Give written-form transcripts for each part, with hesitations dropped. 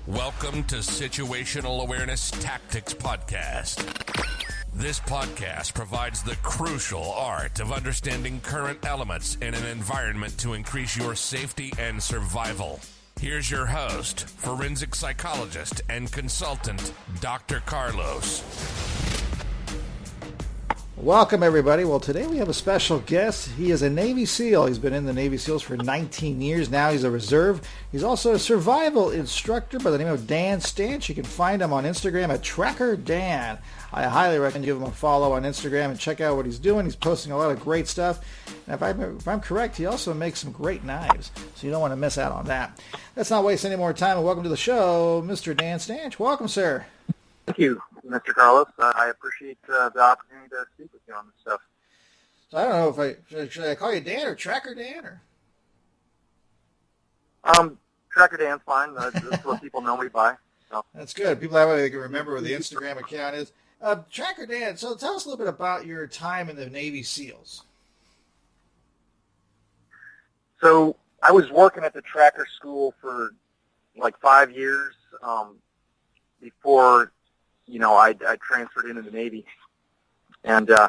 Welcome to Situational Awareness Tactics Podcast. This podcast provides the crucial art of understanding current elements in an environment to increase your safety and survival. Here's your host, forensic psychologist and consultant, Dr. Carlos. Welcome, everybody. Well, today we have a special guest. He is a Navy SEAL. He's been in the Navy SEALs for 19 years now. He's a reserve. He's also a survival instructor by the name of Dan Stanch. You can find him on Instagram at Tracker Dan. I highly recommend you give him a follow on Instagram and check out what he's doing. He's posting a lot of great stuff. And if I'm correct, he also makes some great knives, so you don't want to miss out on that. Let's not waste any more time, and welcome to the show, Mr. Dan Stanch. Welcome, sir. Thank you, Mr. Carlos. I appreciate the opportunity to speak with you on this stuff. So I don't know if should I call you Dan or Tracker Dan or? Tracker Dan's fine. That's what people know me by. So. That's good. People that way they can remember what the Instagram account is. Tracker Dan. So tell us a little bit about your time in the Navy SEALs. So I was working at the Tracker School for like 5 years before. I transferred into the Navy, and I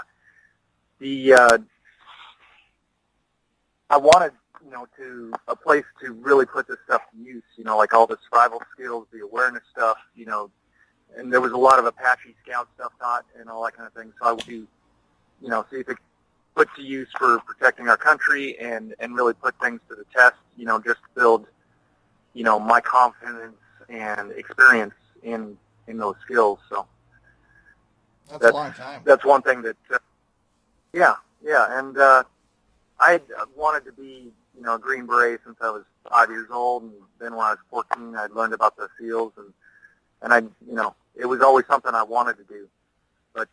wanted, a place to really put this stuff to use, like all the survival skills, the awareness stuff, and there was a lot of Apache Scout stuff taught and all that kind of thing. So I would do, see if it could put to use for protecting our country and really put things to the test, just to build, my confidence and experience in those skills. So that's a long time. That's one thing that, and I had wanted to be, a Green Beret since I was 5 years old, and then when I was 14, I'd learned about the SEALs, and I, it was always something I wanted to do, but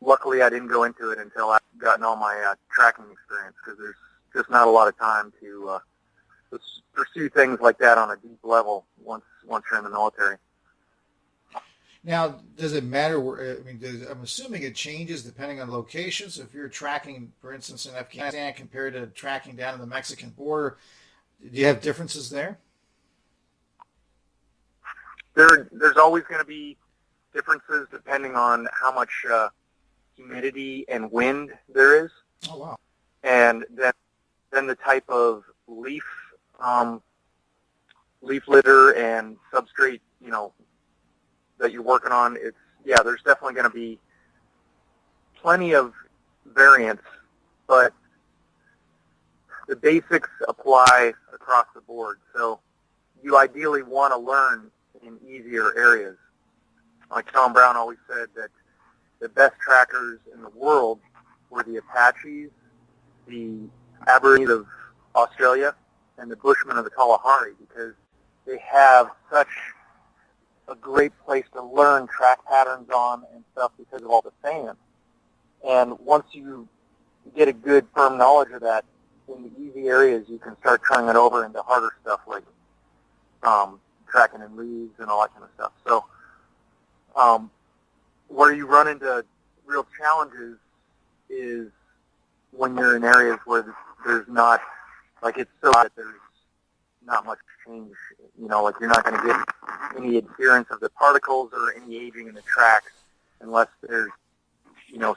luckily I didn't go into it until I'd gotten all my tracking experience, because there's just not a lot of time to pursue things like that on a deep level once you're in the military. Now, does it matter where, I'm assuming it changes depending on locations. So if you're tracking, for instance, in Afghanistan compared to tracking down in the Mexican border, do you have differences there? There's always going to be differences depending on how much humidity and wind there is. Oh, wow. And then the type of leaf litter and substrate, that you're working on. There's definitely going to be plenty of variance, but the basics apply across the board. So you ideally want to learn in easier areas. Like Tom Brown always said, that the best trackers in the world were the Apaches, the Aborigines of Australia, and the Bushmen of the Kalahari, because they have such a great place to learn track patterns on and stuff because of all the sand. And once you get a good, firm knowledge of that, in the easy areas, you can start turning it over into harder stuff like tracking in leaves and all that kind of stuff. So where you run into real challenges is when you're in areas where there's not, like it's so that there's not much change, like you're not going to get any adherence of the particles or any aging in the tracks unless there's,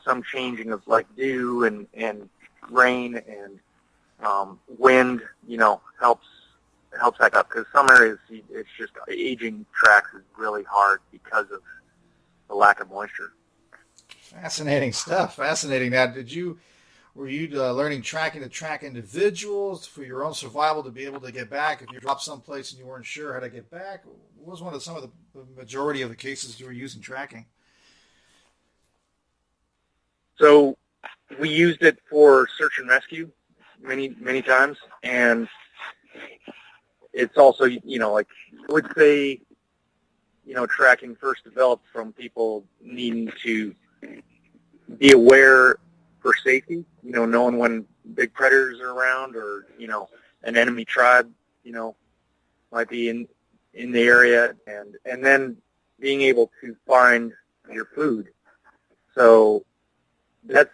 some changing of like dew and rain and wind, helps that up. Because some areas, it's just aging tracks is really hard because of the lack of moisture. Fascinating stuff. Fascinating. Now, were you learning tracking to track individuals for your own survival to be able to get back? If you dropped someplace and you weren't sure how to get back, what was some of the majority of the cases you were using tracking? So we used it for search and rescue many times, and it's also, like I would say, tracking first developed from people needing to be aware for safety, knowing when big predators are around or, an enemy tribe, might be in the area, and then being able to find your food. So that's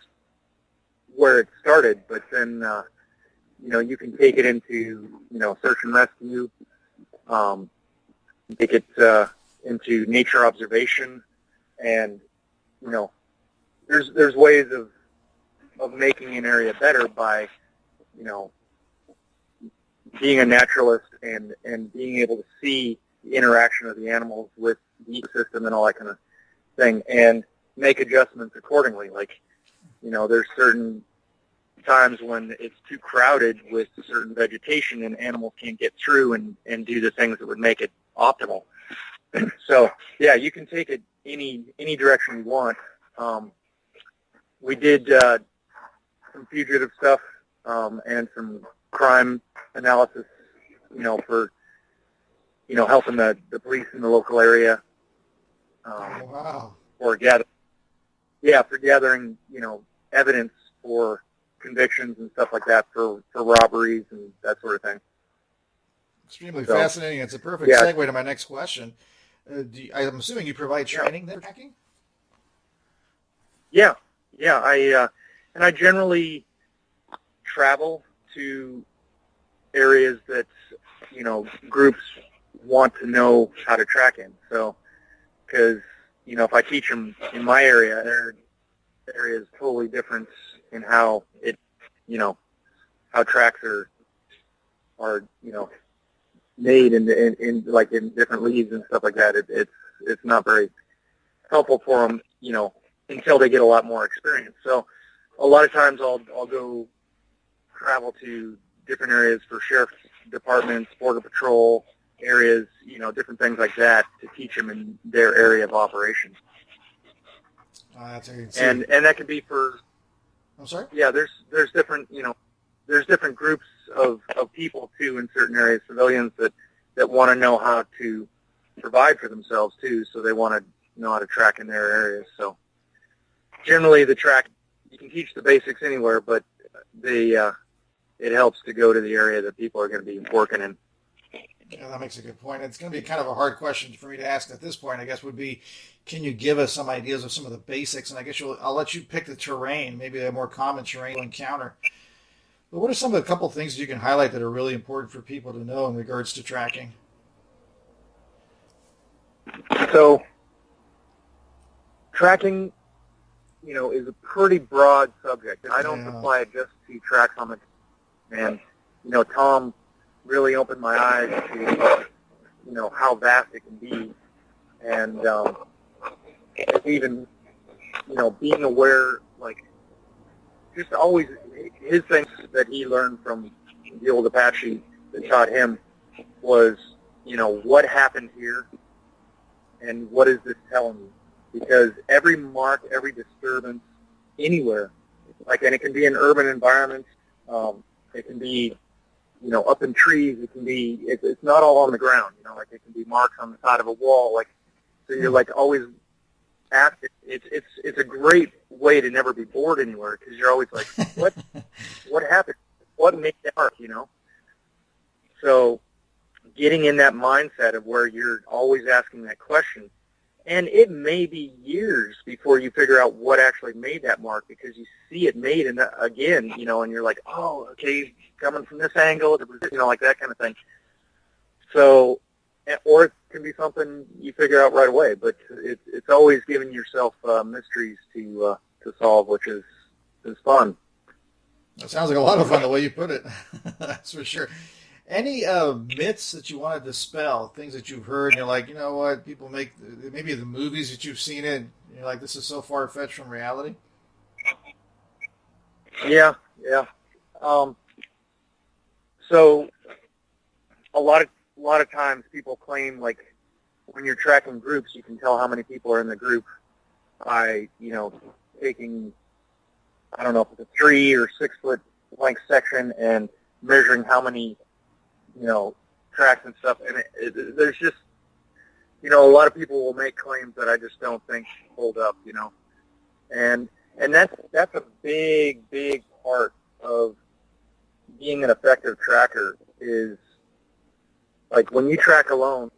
where it started, but then, you can take it into, search and rescue, take it into nature observation, and there's ways of making an area better by being a naturalist and being able to see the interaction of the animals with the ecosystem and all that kind of thing, and make adjustments accordingly. Like, there's certain times when it's too crowded with certain vegetation and animals can't get through and do the things that would make it optimal. So, yeah, you can take it any direction you want. We did some fugitive stuff and some crime analysis, for helping the police in the local area. Wow. For gathering, evidence for convictions and stuff like that for robberies and that sort of thing. Extremely fascinating. It's a perfect segue to my next question. I'm assuming you provide training there for tracking? Yeah. I generally travel to areas that, groups want to know how to track in. So, because, if I teach them in my area, their area is totally different in how it, how tracks are made in different leaves and stuff like that. It's not very helpful for them, until they get a lot more experience. So a lot of times I'll go travel to different areas for sheriff's departments, border patrol areas, different things like that to teach them in their area of operation. And that could be for. I'm sorry? Yeah, there's different there's different groups of people too in certain areas, civilians that want to know how to provide for themselves too, so they want to know how to track in their areas. So generally the track, you can teach the basics anywhere, but it helps to go to the area that people are going to be working in. Yeah, that makes a good point. It's going to be kind of a hard question for me to ask at this point, I guess, would be, can you give us some ideas of some of the basics? And I guess I'll let you pick the terrain, maybe a more common terrain you'll encounter. But what are some of the couple things you can highlight that are really important for people to know in regards to tracking? So tracking, is a pretty broad subject. I don't apply it just to tracks on the, and, Tom really opened my eyes to, how vast it can be. And even, being aware, just always, his things that he learned from the old Apache that taught him was, what happened here and what is this telling you? Because every mark, every disturbance, anywhere, and it can be an urban environment, it can be, up in trees, it can be, it's not all on the ground, it can be marks on the side of a wall, so you're always active. It's a great way to never be bored anywhere, because you're always like, what happened? What made that mark, So getting in that mindset of where you're always asking that question, and it may be years before you figure out what actually made that mark, because you see it made again, and you're like, oh, okay, coming from this angle, like that kind of thing. So, or it can be something you figure out right away, but it's always giving yourself mysteries to solve, which is fun. That sounds like a lot of fun the way you put it. That's for sure. Any myths that you want to dispel, things that you've heard, and you're like, you know what, people make, maybe the movies that you've seen it, and you're like, this is so far-fetched from reality? Yeah. So a lot of times people claim, when you're tracking groups, you can tell how many people are in the group by, taking, I don't know if it's a 3 or 6 foot length section and measuring how many, tracks and stuff. And there's just, a lot of people will make claims that I just don't think hold up, and that's a big part of being an effective tracker is, when you track alone,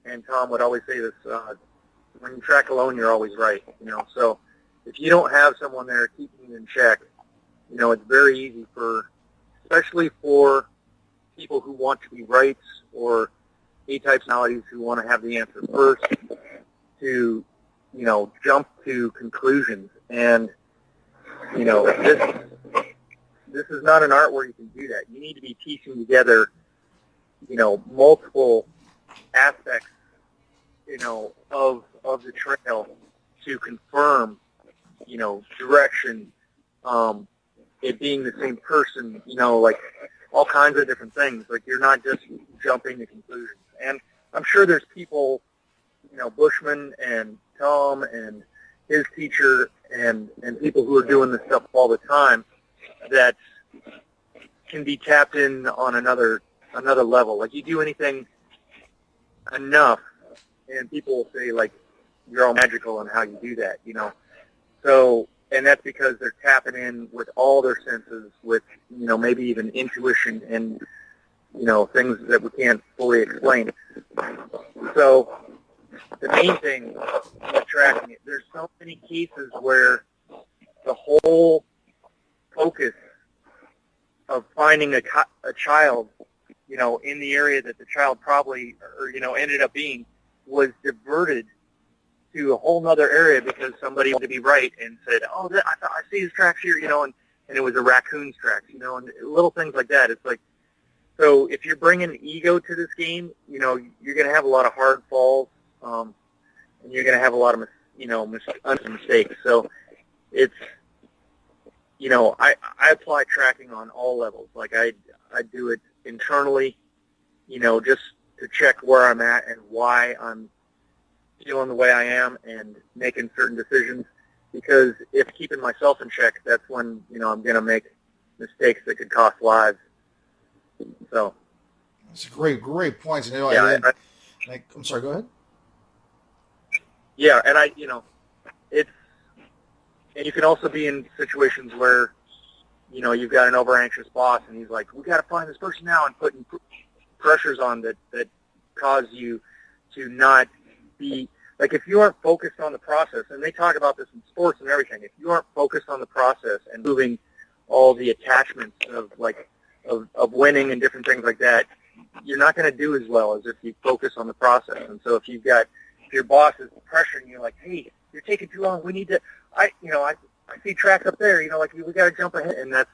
and Tom would always say this, when you track alone, you're always right, so if you don't have someone there keeping you in check, it's very easy especially for people who want to be right, or A-type personalities who want to have the answer first to, jump to conclusions. And, this is not an art where you can do that. You need to be piecing together, multiple aspects, of the trail to confirm, direction, it being the same person, like all kinds of different things. Like you're not just jumping to conclusions. And I'm sure there's people, Bushman and Tom and his teacher and people who are doing this stuff all the time that can be tapped in on another level. Like you do anything enough and people will say like you're all magical in how you do that, So, and that's because they're tapping in with all their senses, with, maybe even intuition and, things that we can't fully explain. So the main thing with tracking it, there's so many cases where the whole focus of finding a child, in the area that the child probably, or, ended up being, was diverted to a whole other area because somebody wanted to be right and said, oh, I see his tracks here, and it was a raccoon's tracks, and little things like that. It's like, so if you're bringing ego to this game, you're going to have a lot of hard falls, and you're going to have a lot of, mistakes. So it's, I apply tracking on all levels. Like I do it internally, just to check where I'm at and why I'm feeling the way I am and making certain decisions. Because if keeping myself in check, that's when, I'm going to make mistakes that could cost lives. So. That's a great points. Yeah, I'm sorry, go ahead. Yeah, and and you can also be in situations where, you've got an over-anxious boss and he's like, we got to find this person now, and putting pressures on that cause you to not be, like if you aren't focused on the process, and they talk about this in sports and everything, if you aren't focused on the process and moving all the attachments of winning and different things like that, you're not going to do as well as if you focus on the process. And so if your boss is pressuring you like, hey, you're taking too long, we need to, I see tracks up there, like we got to jump ahead. And that's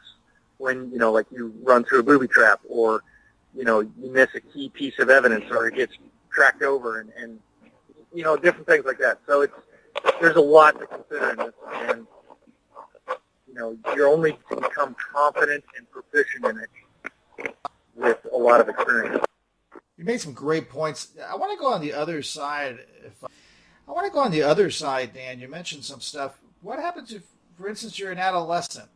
when, like you run through a booby trap, or, you miss a key piece of evidence, or it gets tracked over, and different things like that. So there's a lot to consider in this, and, you're only to become confident and proficient in it with a lot of experience. You made some great points. I want to go on the other side. Dan. You mentioned some stuff. What happens if, for instance, you're an adolescent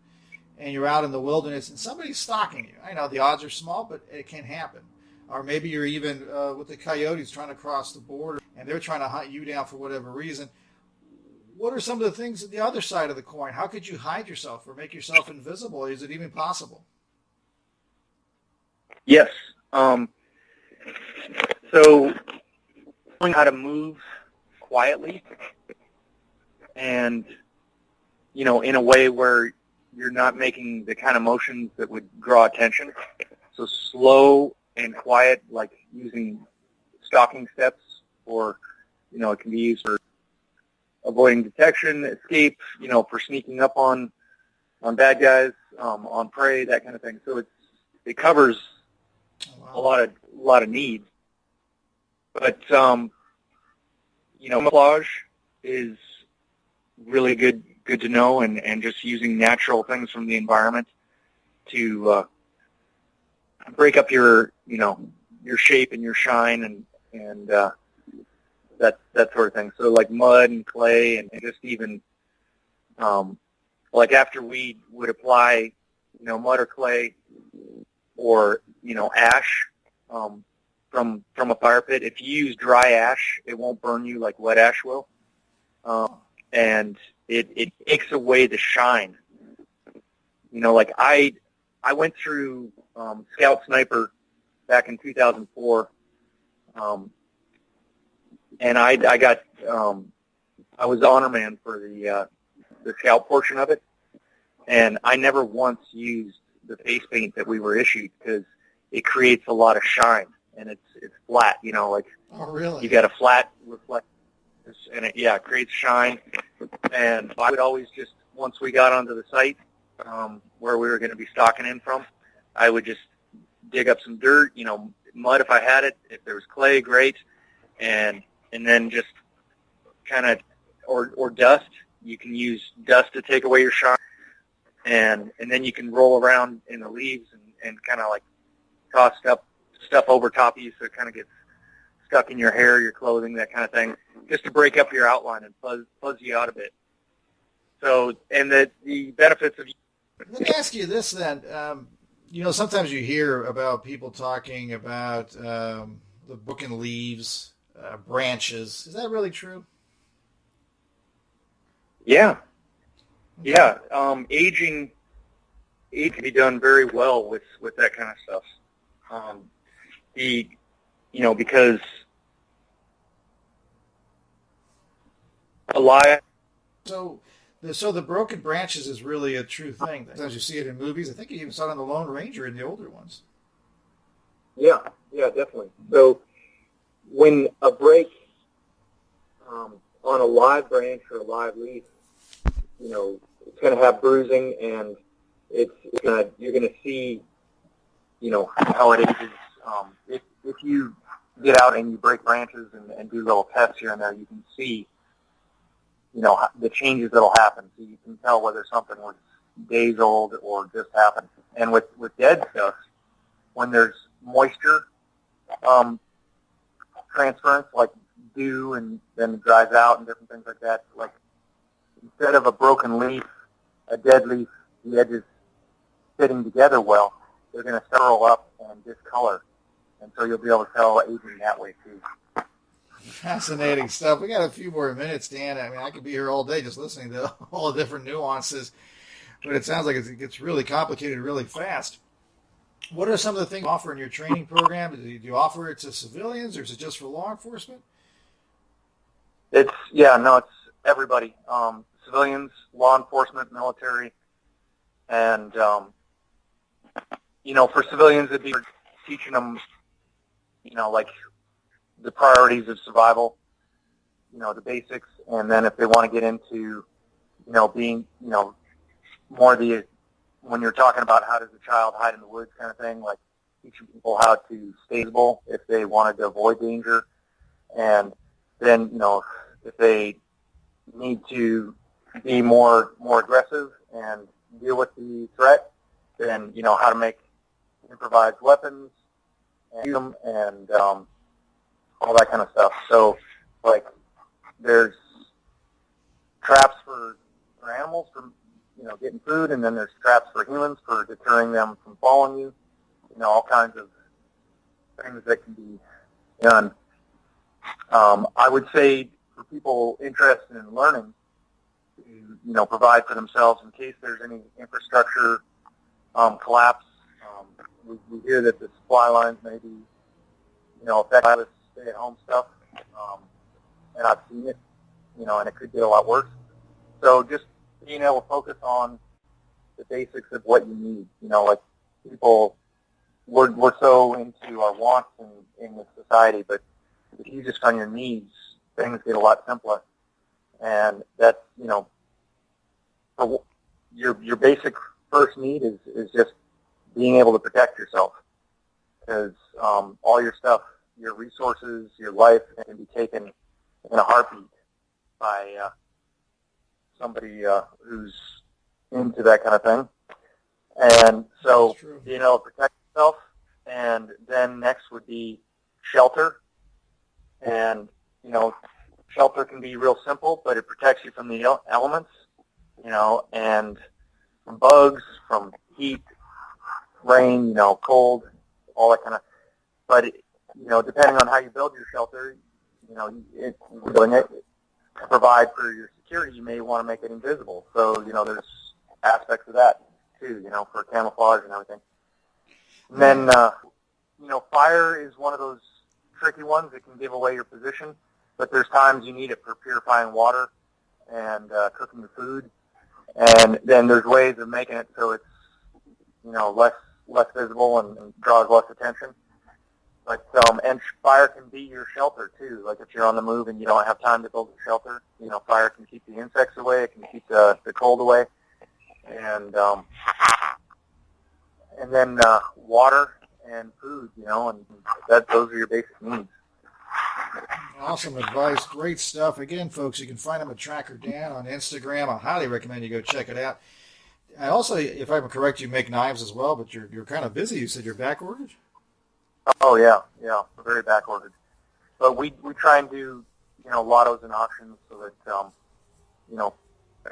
and you're out in the wilderness and somebody's stalking you? I know the odds are small, but it can happen. Or maybe you're even with the coyotes trying to cross the border and they're trying to hunt you down for whatever reason. What are some of the things at the other side of the coin? How could you hide yourself or make yourself invisible? Is it even possible? Yes. So knowing how to move quietly and, in a way where you're not making the kind of motions that would draw attention. So slow and quiet, like using stalking steps, or, it can be used for avoiding detection, escape, for sneaking up on bad guys, on prey, that kind of thing. So it covers a lot of needs. But, camouflage is really good to know, and just using natural things from the environment to break up your shape and your shine and that sort of thing. So like mud and clay, and just even like after we would apply, mud or clay or, ash from a fire pit. If you use dry ash, it won't burn you like wet ash will. And it takes away the shine. Like I went through Scout Sniper back in 2004, and I got I was honor man for the Scout portion of it, and I never once used the face paint that we were issued because it creates a lot of shine, and it's flat. Like Oh, really? you got a flat reflect, and it creates shine. And I would always just, once we got onto the site where we were going to be stocking in from, I would just dig up some dirt, mud if I had it. If there was clay, great, and then just kind of or dust. You can use dust to take away your shine, and then you can roll around in the leaves and kind of like toss stuff over top of you so it kind of gets stuck in your hair, your clothing, that kind of thing, just to break up your outline and fuzz you out a bit. So, and the benefits of... Let me ask you this then. Sometimes you hear about people talking about the broken leaves, branches. Is that really true? Yeah. Yeah. Aging can be done very well with that kind of stuff. Because alive. So the broken branches is really a true thing. Sometimes you see it in movies. I think you even saw it in The Lone Ranger in the older ones. Yeah, definitely. So when a break on a live branch or a live leaf, it's going to have bruising, and you're going to see, how it ages. If you get out and you break branches and do little tests here and there, you can see, the changes that'll happen. So you can tell whether something was days old or just happened. And with dead stuff, when there's moisture transference, like dew, and then it dries out and different things like that, like instead of a broken leaf, a dead leaf, the edges fitting together well, they're going to curl up and discolor. And so you'll be able to tell aging that way too. Fascinating stuff. We got a few more minutes, Dan. I mean, I could be here all day just listening to all the different nuances, but it sounds like it gets really complicated really fast. What are some of the things you offer in your training program? Do you offer it to civilians, or is it just for law enforcement? It's everybody. Civilians, law enforcement, military, and, for civilians, it'd be teaching them, like the priorities of survival, the basics, and then if they want to get into, being, more when you're talking about how does a child hide in the woods kind of thing, like teaching people how to stay visible if they wanted to avoid danger, and then, if they need to be more aggressive and deal with the threat, then, how to make improvised weapons and use them, and all that kind of stuff. So, like, there's traps for animals for, getting food, and then there's traps for humans for deterring them from following you. All kinds of things that can be done. I would say for people interested in learning, to, provide for themselves in case there's any infrastructure collapse. We hear that the supply lines may be, affected by this stay-at-home stuff, and I've seen it, and it could get a lot worse. So just being able to focus on the basics of what you need, like people, we're so into our wants in this society, but if you just on your needs, things get a lot simpler. And that's, your basic first need is just being able to protect yourself, because all your stuff, your resources, your life can be taken in a heartbeat by somebody who's into that kind of thing. And so being able to protect yourself, and then next would be shelter. And, shelter can be real simple, but it protects you from the elements, and from bugs, from heat, rain, cold, all that kind of. But, depending on how you build your shelter, building it to provide for your security, you may want to make it invisible. So, there's aspects of that too, for camouflage and everything. And then, fire is one of those tricky ones that can give away your position, but there's times you need it for purifying water and cooking the food. And then there's ways of making it so it's, less visible and draws less attention. But and fire can be your shelter too. Like if you're on the move and you don't have time to build a shelter, fire can keep the insects away. It can keep the cold away, and then water and food. And those are your basic needs. Awesome advice. Great stuff. Again, folks, you can find him at Tracker Dan on Instagram. I highly recommend you go check it out. I also, if I'm correct, you make knives as well, but you're kind of busy. You said you're back ordered? Oh, yeah. We're very back ordered. But we try and do, lottos and auctions so that,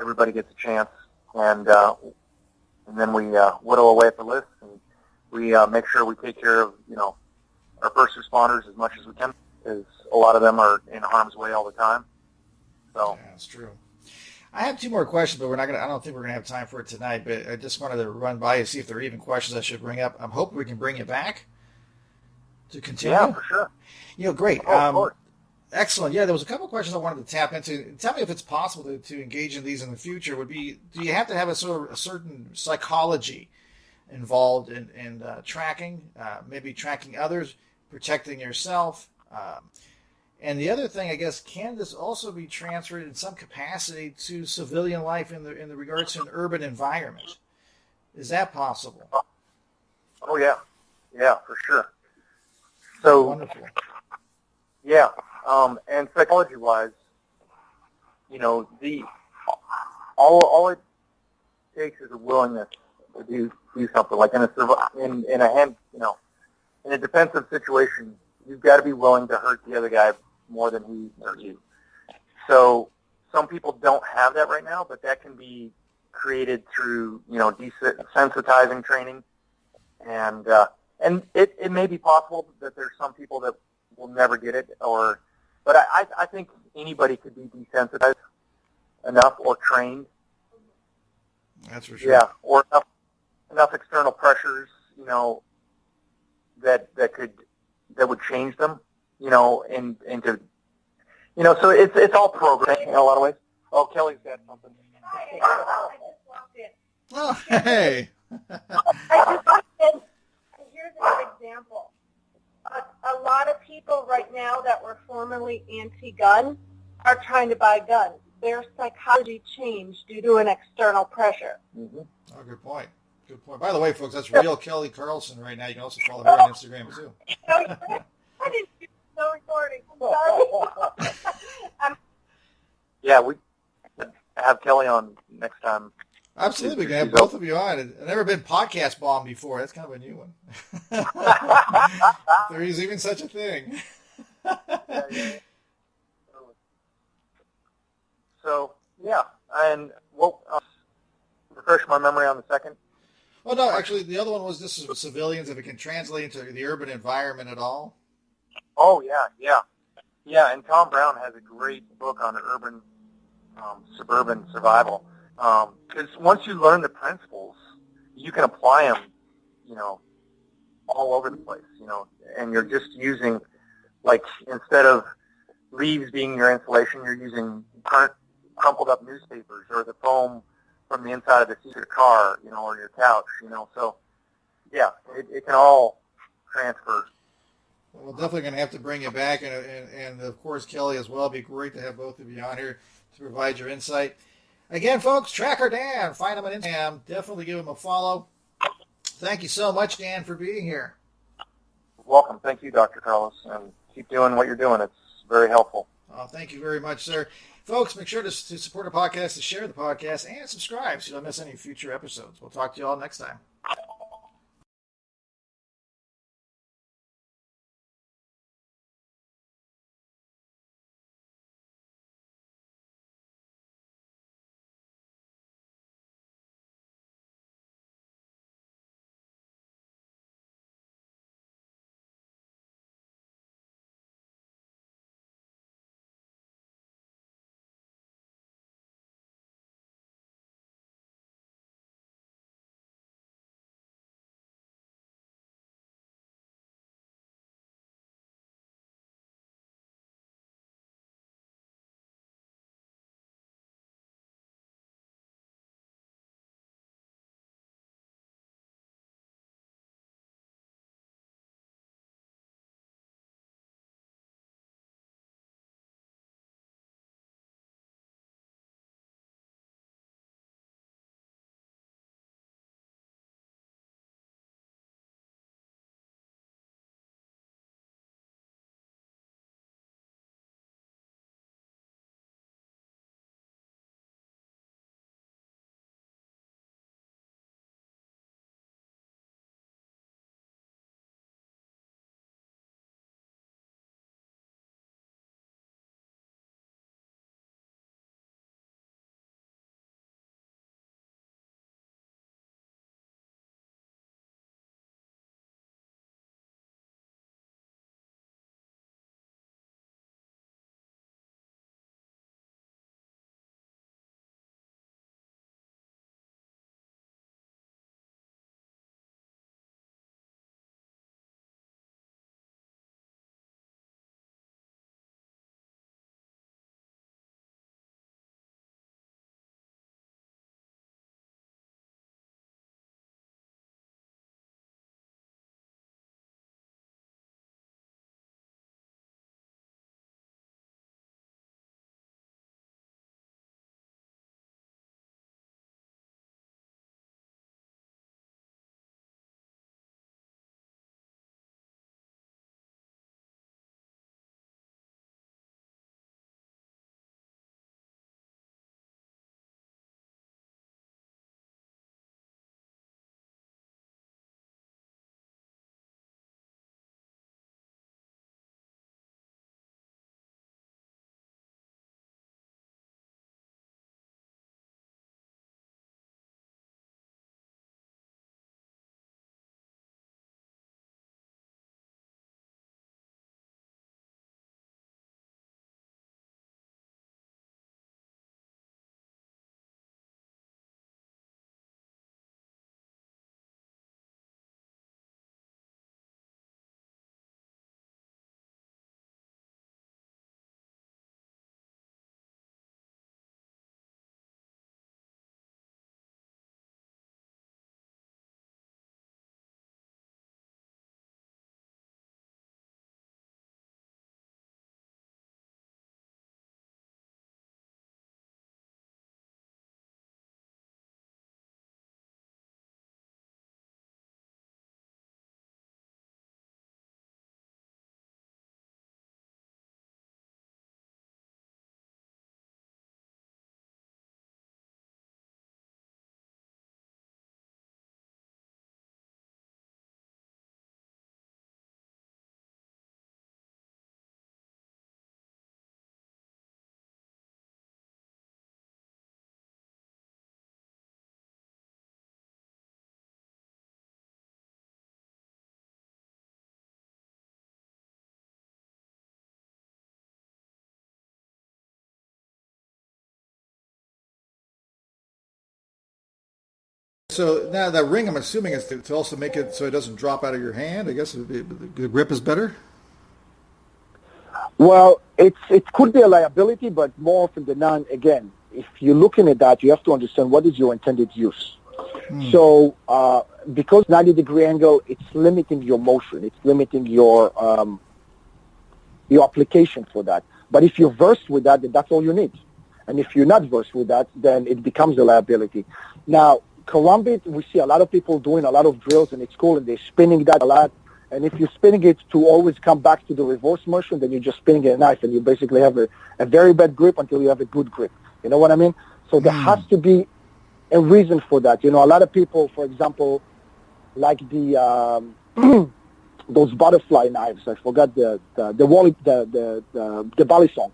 everybody gets a chance. And then we whittle away at the list, and we make sure we take care of, our first responders as much as we can, because a lot of them are in harm's way all the time. So yeah, that's true. I have two more questions, but I don't think we're gonna have time for it tonight. But I just wanted to run by you, see if there are even questions I should bring up. I'm hoping we can bring you back to continue. Yeah, for sure. Great. Oh, of course. Excellent. Yeah, there was a couple of questions I wanted to tap into. Tell me if it's possible to engage in these in the future. Do you have to have a certain psychology involved in tracking, maybe tracking others, protecting yourself? And the other thing, I guess, can this also be transferred in some capacity to civilian life in the regards to an urban environment? Is that possible? Oh, yeah. Yeah, for sure. So, wonderful. Yeah. And psychology-wise, all it takes is a willingness to do something. Like in a defensive situation, you've got to be willing to hurt the other guy more than he hurt you. So some people don't have that right now, but that can be created through, desensitizing training. And it may be possible that there's some people that will never get it, but I think anybody could be desensitized enough or trained. That's for sure. Yeah, or enough external pressures, that would change them, into, so it's all programming in a lot of ways. Oh, Kelly's got something. Oh, hey. Here's an example. A lot of people right now that were formerly anti-gun are trying to buy guns. Their psychology changed due to an external pressure. Mm-hmm. Oh, good point. Good point. By the way, folks, that's real Kelly Carlson right now. You can also follow her on Instagram, too. I didn't do no recording. I'm sorry. Yeah, we have Kelly on next time. Absolutely. We can have both of you on. I've never been podcast bombed before. That's kind of a new one. There is even such a thing. Yeah. So, yeah. And refresh my memory on the second. Oh, no, actually, the other one was this is with civilians, if it can translate into the urban environment at all. Oh, yeah. Yeah, and Tom Brown has a great book on urban, suburban survival. Because once you learn the principles, you can apply them, all over the place, and you're just using, like, instead of leaves being your insulation, you're using crumpled up newspapers or the foam from the inside of the seat of your car, or your couch, so, yeah, it can all transfer. Well, we're definitely going to have to bring you back, and of course, Kelly as well. It'd be great to have both of you on here to provide your insight. Again, folks, Tracker Dan. Find him on Instagram. Definitely give him a follow. Thank you so much, Dan, for being here. Welcome. Thank you, Dr. Carlos, and keep doing what you're doing. It's very helpful. Oh, thank you very much, sir. Folks, make sure to support the podcast, to share the podcast, and subscribe so you don't miss any future episodes. We'll talk to you all next time. So now that ring, I'm assuming, is to also make it so it doesn't drop out of your hand. I guess the grip is better. Well, it could be a liability, but more often than not, again, if you're looking at that, you have to understand what is your intended use. So because 90-degree angle, it's limiting your motion. It's limiting your application for that. But if you're versed with that, then that's all you need. And if you're not versed with that, then it becomes a liability. Now, karambit, we see a lot of people doing a lot of drills, and it's cool, and they're spinning that a lot. And if you're spinning it to always come back to the reverse motion, then you're just spinning a knife, and you basically have a very bad grip until you have a good grip. You know what I mean? So there has to be a reason for that. You know, a lot of people, for example, like the those butterfly knives. I forgot the balisong.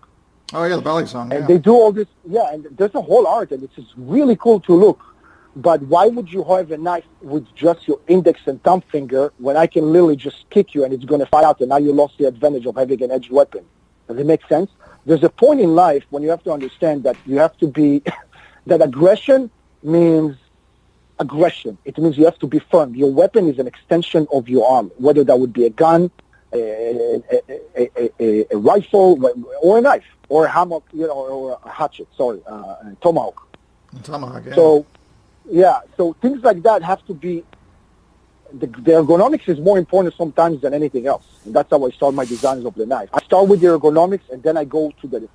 Oh yeah, the balisong. And they do all this. Yeah, and there's a whole art, and it's just really cool to look. But why would you have a knife with just your index and thumb finger when I can literally just kick you and it's going to fly out, and now you lost the advantage of having an edged weapon? Does it make sense? There's a point in life when you have to understand that you have to be, that aggression means aggression. It means you have to be firm. Your weapon is an extension of your arm, whether that would be a gun, a rifle, or a knife, or a hammock, you know, or a hatchet, a tomahawk. Tomahawk, yeah. So things like that have to be, the ergonomics is more important sometimes than anything else. And that's how I start my designs of the knife. I start with the ergonomics, and then I go to the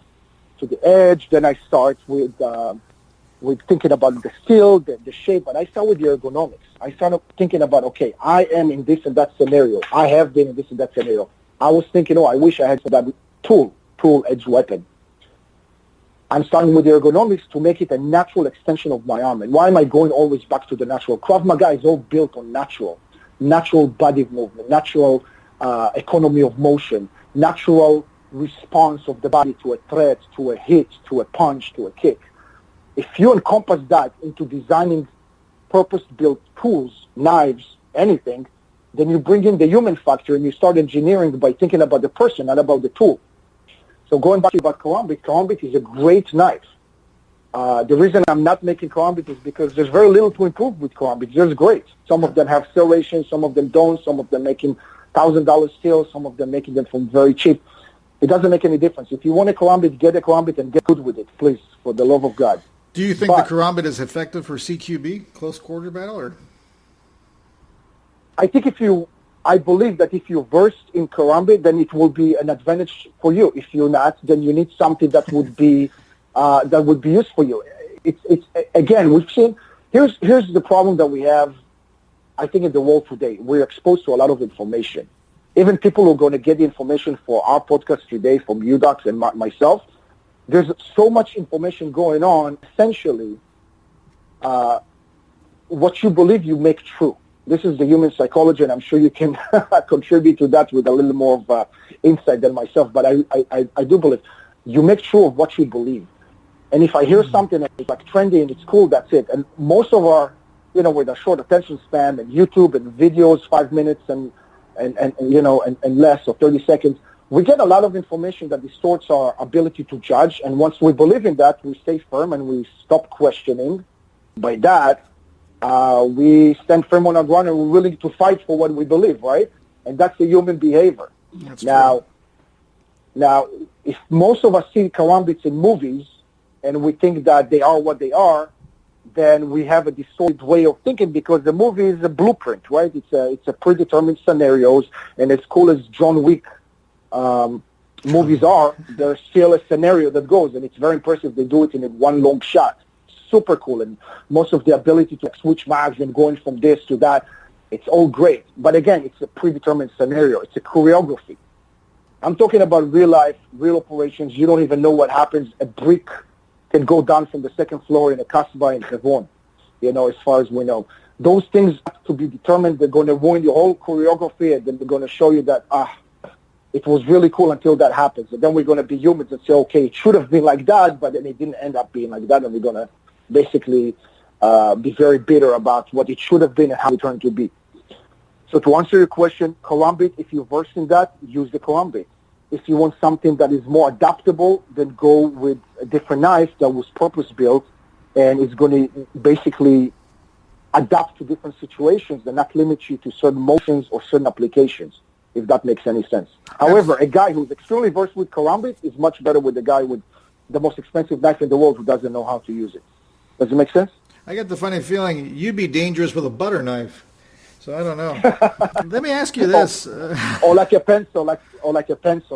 edge. Then I start with thinking about the steel, the shape. But I start with the ergonomics. I start thinking about, okay, I am in this and that scenario. I have been in this and that scenario. I was thinking, I wish I had that tool edge weapon. I'm starting with the ergonomics to make it a natural extension of my arm. And why am I going always back to the natural? Krav Maga is all built on natural body movement, natural economy of motion, natural response of the body to a threat, to a hit, to a punch, to a kick. If you encompass that into designing purpose-built tools, knives, anything, then you bring in the human factor and you start engineering by thinking about the person, not about the tool. So going back to karambit is a great knife. The reason I'm not making karambit is because there's very little to improve with karambit. There's great. Some of them have serration, some of them don't, some of them making $1,000 steel, some of them making them from very cheap. It doesn't make any difference. If you want a karambit, get a karambit and get good with it, please, for the love of God. Do you think the karambit is effective for CQB, close quarter battle, or? I believe that if you're versed in karambit, then it will be an advantage for you. If you're not, then you need something that would be used for you. It's again, we've seen. Here's the problem that we have. I think in the world today, we're exposed to a lot of information. Even people who are going to get the information for our podcast today from you, Docs, and myself. There's so much information going on. Essentially, what you believe, you make true. This is the human psychology, and I'm sure you can contribute to that with a little more of insight than myself. But I do believe you make true of what you believe. And if I hear something that's like trendy and it's cool, that's it. And most of our, with a short attention span and YouTube and videos, 5 minutes and less, or 30 seconds, we get a lot of information that distorts our ability to judge. And once we believe in that, we stay firm and we stop questioning. By that, we stand firm on our ground and we're willing to fight for what we believe, right? And that's the human behavior. Now, if most of us see karambits in movies and we think that they are what they are, then we have a distorted way of thinking, because the movie is a blueprint, right? It's a predetermined scenarios, and as cool as John Wick movies are, there's still a scenario that goes, and it's very impressive. They do it in one long shot. Super cool, and most of the ability to switch mags and going from this to that, it's all great. But again, it's a predetermined scenario. It's a choreography. I'm talking about real life, real operations. You don't even know what happens. A brick can go down from the second floor in a Kasbah in Hebron, as far as we know. Those things have to be determined. They're going to ruin your whole choreography, and then they're going to show you that, it was really cool until that happens. And then we're going to be humans and say, okay, it should have been like that, but then it didn't end up being like that, and we're going to basically be very bitter about what it should have been and how it turned to be. So to answer your question, karambit, if you're versed in that, use the karambit. If you want something that is more adaptable, then go with a different knife that was purpose-built, and it's going to basically adapt to different situations and not limit you to certain motions or certain applications, if that makes any sense. However, a guy who's extremely versed with karambit is much better with a guy with the most expensive knife in the world who doesn't know how to use it. Does it make sense? I get the funny feeling you'd be dangerous with a butter knife. So I don't know. Let me ask you this. Or like a pencil,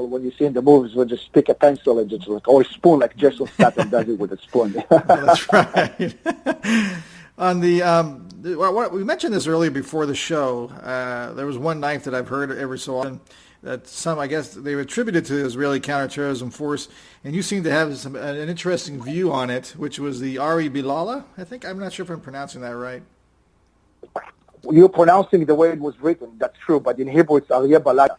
when you see in the movies, where just pick a pencil and just or a spoon, like Jason Statham does it with a spoon. That's right. On the we mentioned this earlier before the show. There was one knife that I've heard every so often that some, I guess, they attributed to the Israeli counterterrorism force, and you seem to have an interesting view on it, which was the Ari Bilala. I think, I'm not sure if I'm pronouncing that right. You're pronouncing the way it was written. That's true, but in Hebrew it's Aryeh Balayla.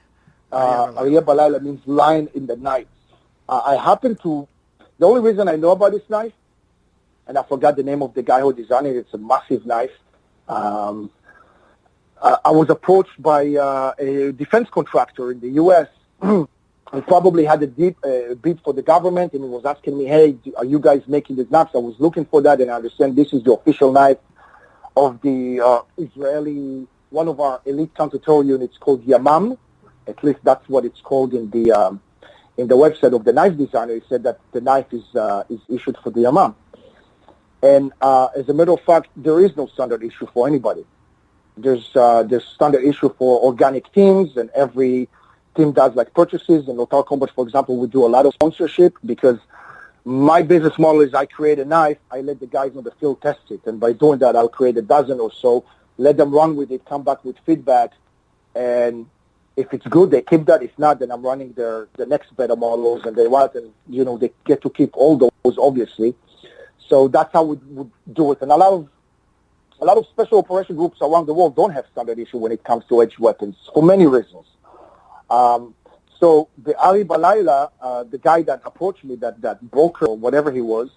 Aryeh Balayla means lion in the night. The only reason I know about this knife, and I forgot the name of the guy who designed it, it's a massive knife. I was approached by a defense contractor in the U.S. who probably had a deep bid for the government, and he was asking me, hey, are you guys making these knives? I was looking for that, and I understand this is the official knife of the Israeli, one of our elite counter-terror units called Yamam. At least that's what it's called in the website of the knife designer. He said that the knife is issued for the Yamam. And as a matter of fact, there is no standard issue for anybody. There's standard issue for organic teams, and every team does like purchases. In Lotar Combat, for example, we do a lot of sponsorship because my business model is I create a knife, I let the guys on the field test it, and by doing that, I'll create a dozen or so, let them run with it, come back with feedback, and if it's good, they keep that. If not, then I'm running the next better models, and they get to keep all those, obviously. So that's how we would do it. And a lot of special operation groups around the world don't have standard issue when it comes to edge weapons for many reasons. So the Ari Balayla, the guy that approached me, that broker or whatever he was,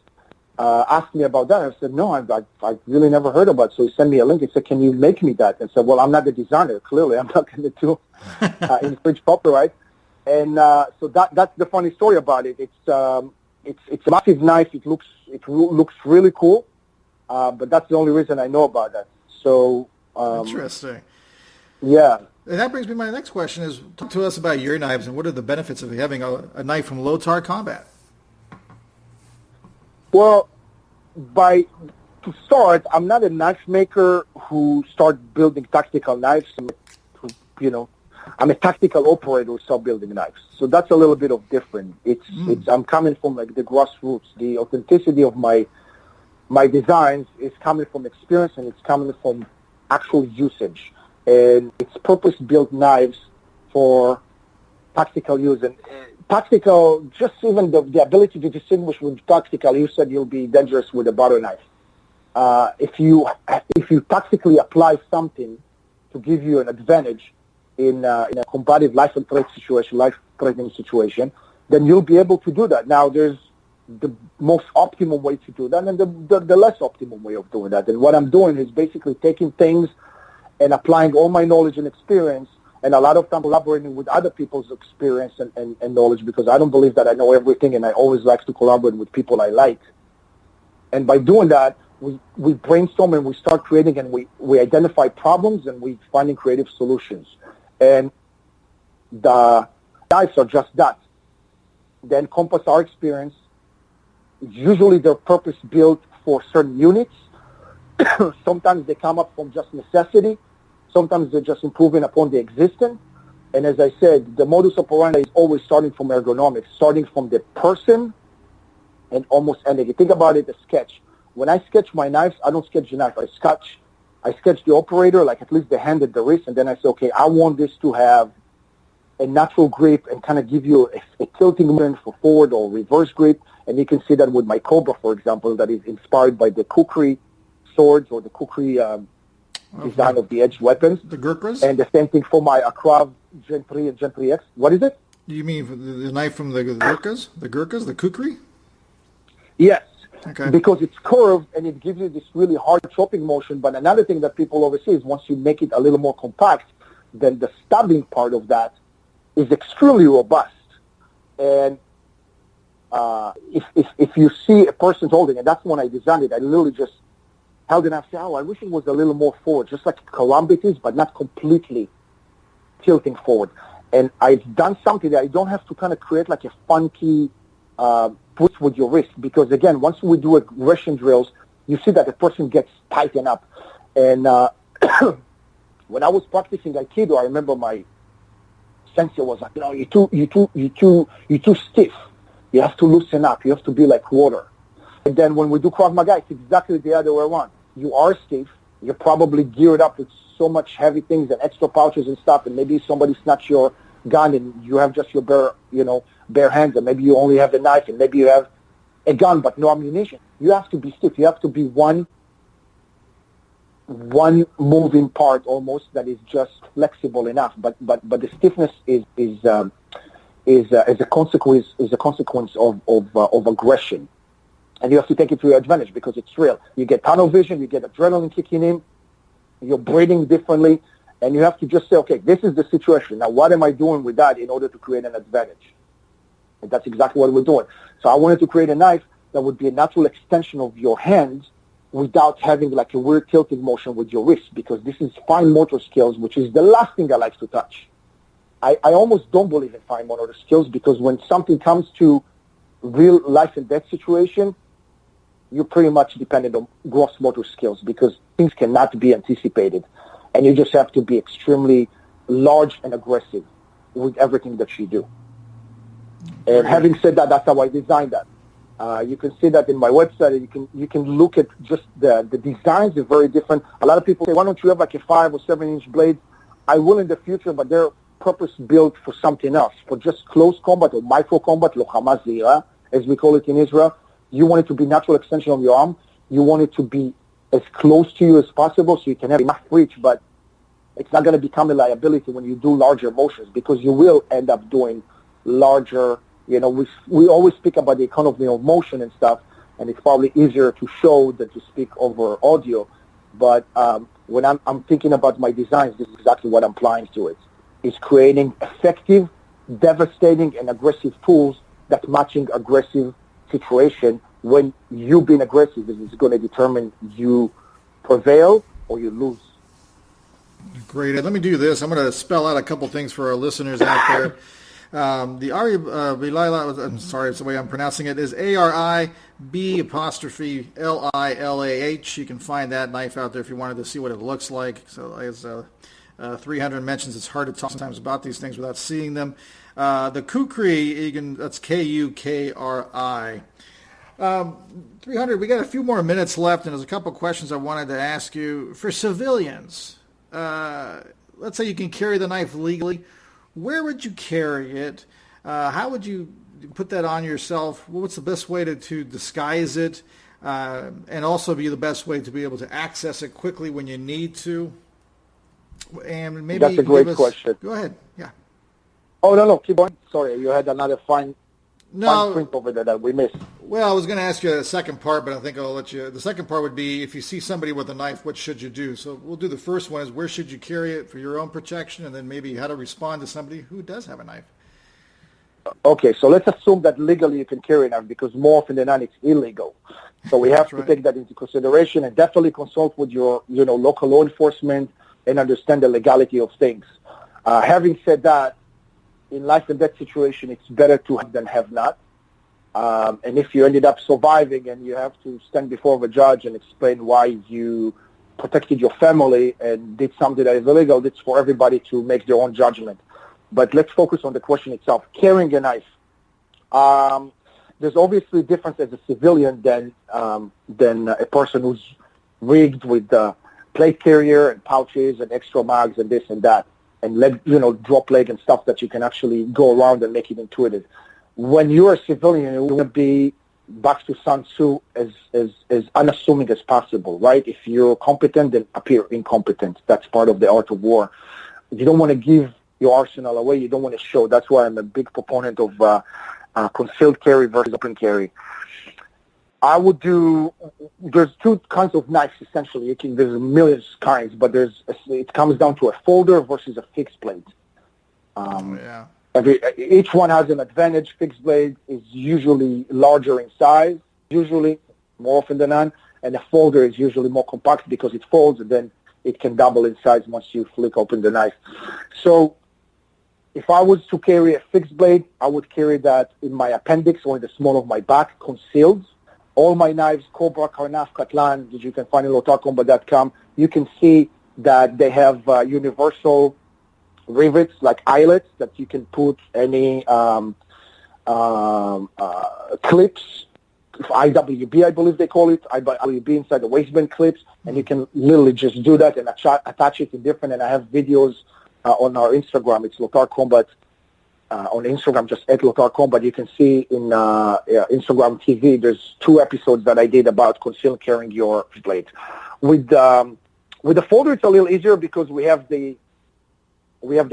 asked me about that. I said, no, I've really never heard about it. So he sent me a link. He said, can you make me that? And I said, well, I'm not the designer. Clearly, I'm not going to do infringe copyright. And so that's the funny story about it. It's a massive knife. It looks really cool. But that's the only reason I know about that. So interesting. Yeah. And that brings me to my next question is, talk to us about your knives and what are the benefits of having a knife from Lotar Combat? Well, to start, I'm not a knife maker who started building tactical knives. I'm a tactical operator who started building knives. So that's a little bit of different. I'm coming from like the grassroots. The authenticity of my designs is coming from experience, and it's coming from actual usage. And it's purpose-built knives for tactical use. And tactical, just even the ability to distinguish with tactical, you said you'll be dangerous with a butter knife. If you tactically apply something to give you an advantage in a combative life-threatening situation, then you'll be able to do that. Now, there's the most optimum way to do that and the less optimum way of doing that. And what I'm doing is basically taking things and applying all my knowledge and experience, and a lot of time collaborating with other people's experience and knowledge, because I don't believe that I know everything, and I always like to collaborate with people I like. And by doing that, we brainstorm and we start creating, and we identify problems, and we finding creative solutions. And the knives are just that. They encompass our experience. Usually they're purpose-built for certain units. Sometimes they come up from just necessity. Sometimes they're just improving upon the existing. And as I said, the modus operandi is always starting from ergonomics, starting from the person and almost ending. You think about it, a sketch. When I sketch my knives, I don't sketch the knife. I sketch the operator, like at least the hand and the wrist, and then I say, okay, I want this to have a natural grip and kind of give you a tilting movement for forward or reverse grip. And you can see that with my Cobra, for example, that is inspired by the Kukri swords or the Kukri design of the edged weapons. The Gurkhas? And the same thing for my Akrav Gen 3 and Gen 3X. What is it? You mean the knife from the Gurkhas? The Gurkhas? The Kukri? Yes. Okay. Because it's curved and it gives you this really hard chopping motion. But another thing that people oversee is once you make it a little more compact, then the stabbing part of that is extremely robust. And if you see a person holding, and that's when I designed it, I literally just held the knife, say, oh, I wish it was a little more forward, just like karambit is, but not completely tilting forward. And I've done something that I don't have to kind of create like a funky twist with your wrist, because again, once we do aggression drills, you see that the person gets tightened up. And when I was practicing Aikido, I remember my sensei was like, no, you're too stiff. You have to loosen up. You have to be like water. And then when we do Krav Maga, it's exactly the other way around. You are stiff. You're probably geared up with so much heavy things and extra pouches and stuff, and maybe somebody snatched your gun and you have just your bare hands, and maybe you only have the knife, and maybe you have a gun but no ammunition. You have to be stiff. You have to be one moving part almost that is just flexible enough. But the stiffness is a consequence of aggression. And you have to take it to your advantage because it's real. You get tunnel vision, you get adrenaline kicking in, you're breathing differently, and you have to just say, okay, this is the situation. Now, what am I doing with that in order to create an advantage? And that's exactly what we're doing. So I wanted to create a knife that would be a natural extension of your hands without having like a weird tilting motion with your wrist, because this is fine motor skills, which is the last thing I like to touch. I almost don't believe in fine motor skills, because when something comes to real life and death situation, you're pretty much dependent on gross motor skills, because things cannot be anticipated. And you just have to be extremely large and aggressive with everything that you do. And having said that, that's how I designed that. You can see that in my website. You can look at just the designs are very different. A lot of people say, why don't you have like a 5 or 7 inch blade? I will in the future, but they're purpose built for something else, for just close combat or micro combat, lochamah zira, as we call it in Israel. You want it to be natural extension of your arm. You want it to be as close to you as possible so you can have enough reach, but it's not going to become a liability when you do larger motions, because you will end up doing larger, we always speak about the economy of motion and stuff, and it's probably easier to show than to speak over audio. But when I'm thinking about my designs, this is exactly what I'm applying to it. It's creating effective, devastating, and aggressive tools that matching aggressive situation. When you being aggressive is going to determine you prevail or you lose. Great. Let me do this. I'm going to spell out a couple things for our listeners out there. The Ari Bilala, I'm sorry, it's the way I'm pronouncing it, is ARIB''LILAH. You can find that knife out there if you wanted to see what it looks like. So as 300 mentions, it's hard to talk sometimes about these things without seeing them. The Kukri, that's Kukri. 300, we got a few more minutes left, and there's a couple questions I wanted to ask you. For civilians, let's say you can carry the knife legally. Where would you carry it? How would you put that on yourself? What's the best way to disguise it? And also be the best way to be able to access it quickly when you need to? And maybe that's a great question. Go ahead. Yeah. Oh, no, keep going. Sorry, you had another fine print over there that we missed. Well, I was going to ask you the second part, but I think I'll let you. The second part would be, if you see somebody with a knife, what should you do? So we'll do the first one, is where should you carry it for your own protection, and then maybe how to respond to somebody who does have a knife. Okay, so let's assume that legally you can carry a knife, because more often than not it's illegal. So we have to take that into consideration, and definitely consult with your local law enforcement and understand the legality of things. Having said that, in life and death situation, it's better to have than have not. And if you ended up surviving and you have to stand before a judge and explain why you protected your family and did something that is illegal, it's for everybody to make their own judgment. But let's focus on the question itself. Carrying a knife. There's obviously a difference as a civilian than a person who's rigged with plate carrier and pouches and extra mags and this and that, and drop leg and stuff that you can actually go around and make it intuitive. When you're a civilian, you want to be, back to Sun Tzu, as unassuming as possible, right? If you're competent, then appear incompetent. That's part of the art of war. You don't want to give your arsenal away. You don't want to show. That's why I'm a big proponent of concealed carry versus open carry. There's two kinds of knives, essentially. There's millions of kinds, but it comes down to a folder versus a fixed blade. Each one has an advantage. Fixed blade is usually larger in size, usually, more often than not, and the folder is usually more compact because it folds, and then it can double in size once you flick open the knife. So if I was to carry a fixed blade, I would carry that in my appendix or in the small of my back, concealed. All my knives, Cobra, Karnaf, Katlan, that you can find in lotarcombat.com, you can see that they have universal rivets, like eyelets, that you can put any clips, IWB, I believe they call it, IWB inside the waistband clips, and you can literally just do that and attach it in different, and I have videos on our Instagram. It's Lotar Combat on Instagram, just at Lotar Combat. You can see in Instagram TV, there's 2 episodes that I did about concealed carrying your blade. With the folder, it's a little easier because we have the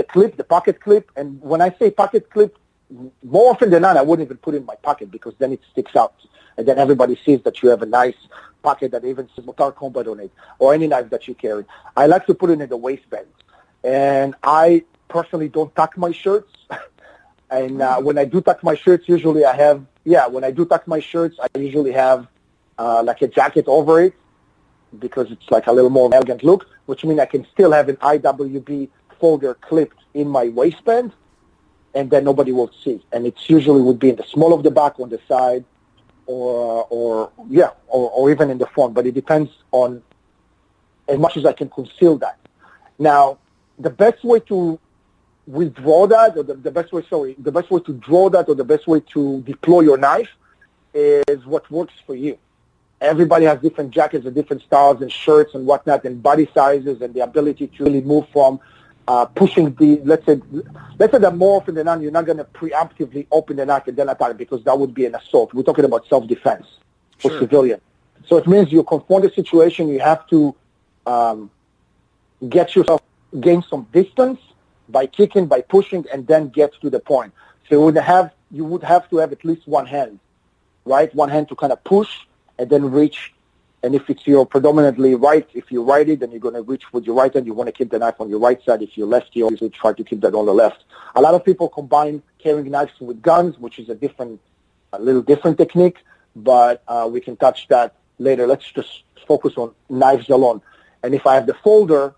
clip, the pocket clip, and when I say pocket clip, more often than not, I wouldn't even put it in my pocket because then it sticks out. And then everybody sees that you have a nice pocket that even says Lotar Combat on it, or any knife that you carry. I like to put it in the waistband. And I personally don't tuck my shirts. And when I do tuck my shirts, usually I usually have like a jacket over it because it's like a little more elegant look, which means I can still have an IWB folder clipped in my waistband, and then nobody will see. And it's usually would be in the small of the back, on the side, or even in the front. But it depends on as much as I can conceal that. Now, the best way to withdraw that, or the best way to draw that, or the best way to deploy your knife is what works for you. Everybody has different jackets and different styles and shirts and whatnot and body sizes and the ability to really move from pushing the, let's say that more often than not, you're not going to preemptively open the knife and then attack because that would be an assault. We're talking about self-defense for civilian. So it means you confront the situation, you have to gain some distance by kicking, by pushing, and then get to the point. So you would have to have at least one hand, right? One hand to kind of push and then reach. And if it's your predominantly right, if you righty, then you're going to reach with your right hand. You want to keep the knife on your right side. If you're lefty, you obviously try to keep that on the left. A lot of people combine carrying knives with guns, which is a little different technique, but we can touch that later. Let's just focus on knives alone. And if I have the folder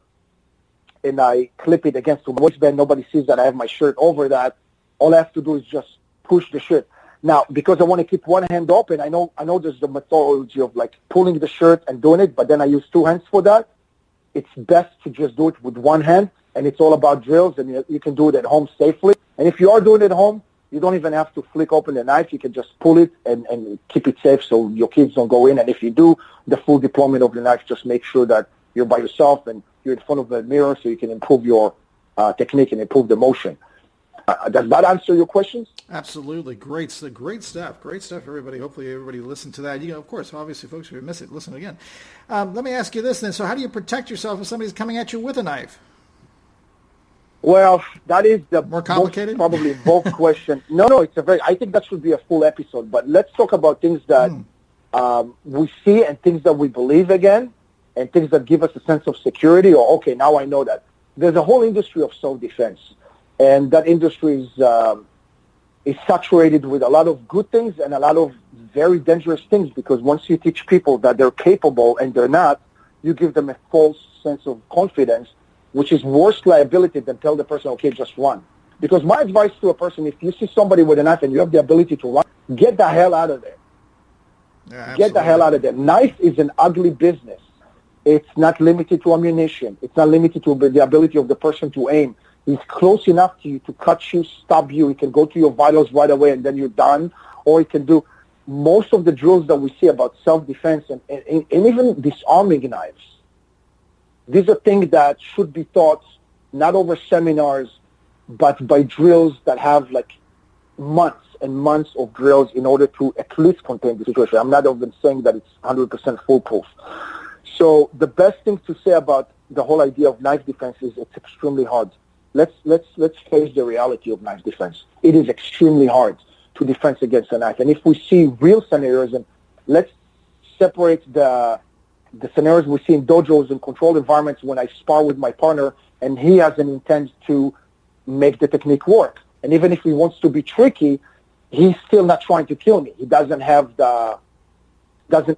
and I clip it against the waistband, nobody sees that I have my shirt over that. All I have to do is just push the shirt. Now, because I want to keep one hand open, I know there's the methodology of like pulling the shirt and doing it, but then I use 2 hands for that. It's best to just do it with one hand, and it's all about drills, and you can do it at home safely. And if you are doing it at home, you don't even have to flick open the knife. You can just pull it and keep it safe so your kids don't go in. And if you do the full deployment of the knife, just make sure that you're by yourself and you're in front of the mirror so you can improve your technique and improve the motion. Does that answer your questions? Absolutely. Great stuff. Great stuff, everybody. Hopefully everybody listened to that. Of course, obviously, folks, if you miss it, listen again. Let me ask you this then. So how do you protect yourself if somebody's coming at you with a knife? Well, that is the more complicated, probably involved question. No, I think that should be a full episode. But let's talk about things that we see and things that we believe again and things that give us a sense of security or, okay, now I know that. There's a whole industry of self-defense. And that industry is saturated with a lot of good things and a lot of very dangerous things because once you teach people that they're capable and they're not, you give them a false sense of confidence, which is worse liability than tell the person, okay, just run. Because my advice to a person, if you see somebody with a knife and you have the ability to run, get the hell out of there. Yeah, get the hell out of there. Knife is an ugly business. It's not limited to ammunition. It's not limited to the ability of the person to aim. He's close enough to you to cut you, stab you. He can go to your vitals right away and then you're done. Or he can do most of the drills that we see about self-defense and even disarming knives. These are things that should be taught not over seminars, but by drills that have like months and months of drills in order to at least contain the situation. I'm not even saying that it's 100% foolproof. So the best thing to say about the whole idea of knife defense is it's extremely hard. Let's face the reality of knife defense. It is extremely hard to defend against a knife. And if we see real scenarios, and let's separate the scenarios we see in dojos and controlled environments when I spar with my partner and he has an intent to make the technique work. And even if he wants to be tricky, he's still not trying to kill me. He doesn't have the